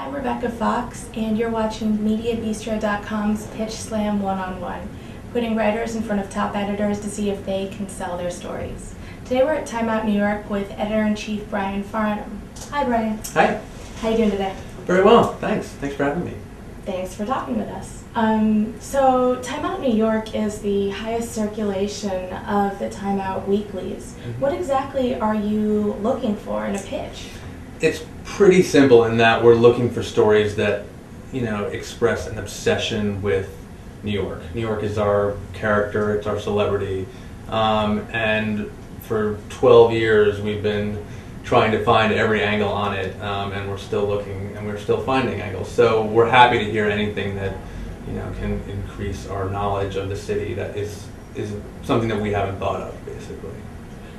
I'm Rebecca Fox, and you're watching MediaBistro.com's Pitch Slam One-on-One, putting writers in front of top editors to see if they can sell their stories. Today we're at Time Out New York with Editor-in-Chief Brian Farnham. Hi, Brian. Hi. How you doing today? Very well, thanks. Thanks for having me. Thanks for talking with us. So Time Out New York is the highest circulation of the Time Out weeklies. What exactly are you looking for in a pitch? It's pretty simple in that we're looking for stories that, express an obsession with New York. New York is our character, it's our celebrity, and for 12 years we've been trying to find every angle on it, and we're still looking and we're still finding angles. So we're happy to hear anything that can increase our knowledge of the city that is something that we haven't thought of, basically.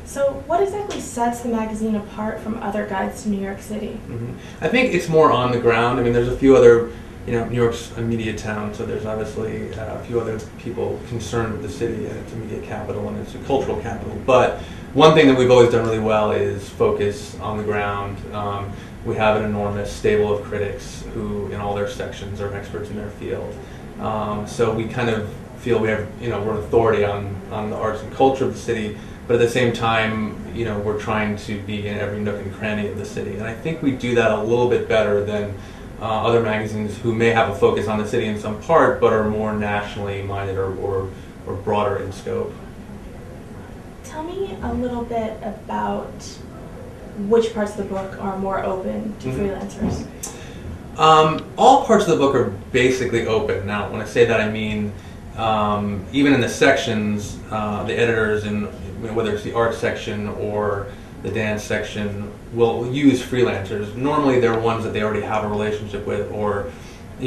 So what exactly sets the magazine apart from other guides to New York City? I think it's more on the ground. I mean, there's a few other, New York's a media town, so there's obviously a few other people concerned with the city, and it's a media capital and it's a cultural capital. But one thing that we've always done really well is focus on the ground. We have an enormous stable of critics who, in all their sections, are experts in their field. So we kind of feel we have, we're authority on the arts and culture of the city. But at the same time, we're trying to be in every nook and cranny of the city. And I think we do that a little bit better than other magazines who may have a focus on the city in some part, but are more nationally minded or broader in scope. Tell me a little bit about which parts of the book are more open to freelancers. All parts of the book are basically open. Now, when I say that, I mean even in the sections, the editors, whether it's the art section or the dance section, will use freelancers. Normally they're ones that they already have a relationship with or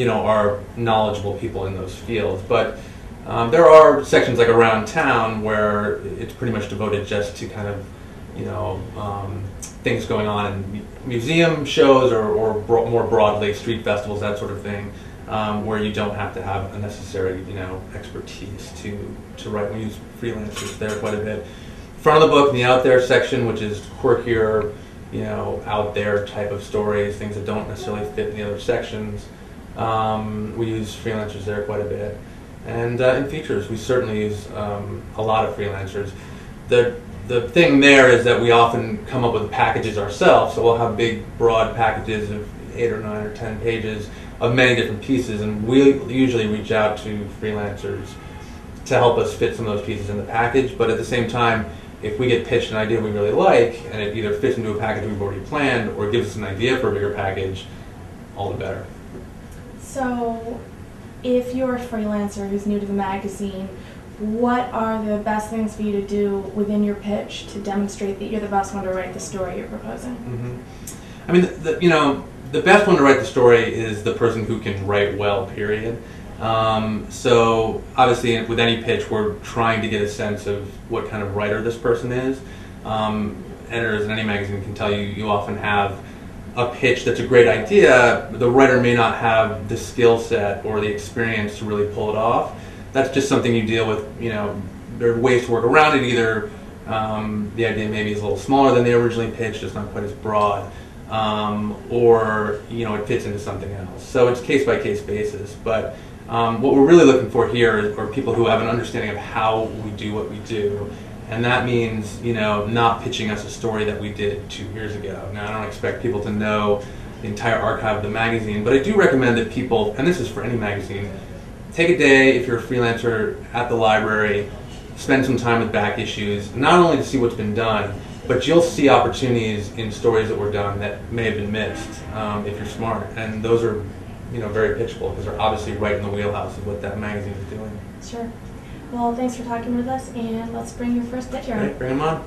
are knowledgeable people in those fields. But there are sections like around town where it's pretty much devoted just to kind of things going on in museum shows or more broadly street festivals, that sort of thing. Where you don't have to have a necessary, expertise to write. We use freelancers there quite a bit. Front of the book, the out there section, which is quirkier, out there type of stories, things that don't necessarily fit in the other sections. We use freelancers there quite a bit. And in features, we certainly use a lot of freelancers. The thing there is that we often come up with packages ourselves, so we'll have big, broad packages of 8 or 9 or 10 pages of many different pieces, and we usually reach out to freelancers to help us fit some of those pieces in the package. But at the same time, if we get pitched an idea we really like, and it either fits into a package we've already planned or gives us an idea for a bigger package, all the better. So, if you're a freelancer who's new to the magazine, what are the best things for you to do within your pitch to demonstrate that you're the best one to write the story you're proposing? I mean, the best one to write the story is the person who can write well, period. So obviously with any pitch we're trying to get a sense of what kind of writer this person is. Editors in any magazine can tell you often have a pitch that's a great idea, but the writer may not have the skill set or the experience to really pull it off. That's just something you deal with, there are ways to work around it. Either the idea maybe is a little smaller than they originally pitched, it's not quite as broad. Or it fits into something else. So it's case-by-case basis. But what we're really looking for here are people who have an understanding of how we do what we do, and that means not pitching us a story that we did 2 years ago. Now, I don't expect people to know the entire archive of the magazine, but I do recommend that people, and this is for any magazine, take a day if you're a freelancer at the library, spend some time with back issues, not only to see what's been done, but you'll see opportunities in stories that were done that may have been missed if you're smart. And those are very pitchable because they're obviously right in the wheelhouse of what that magazine is doing. Sure. Well, thanks for talking with us, and let's bring your first pitcher on. All right, bring him on.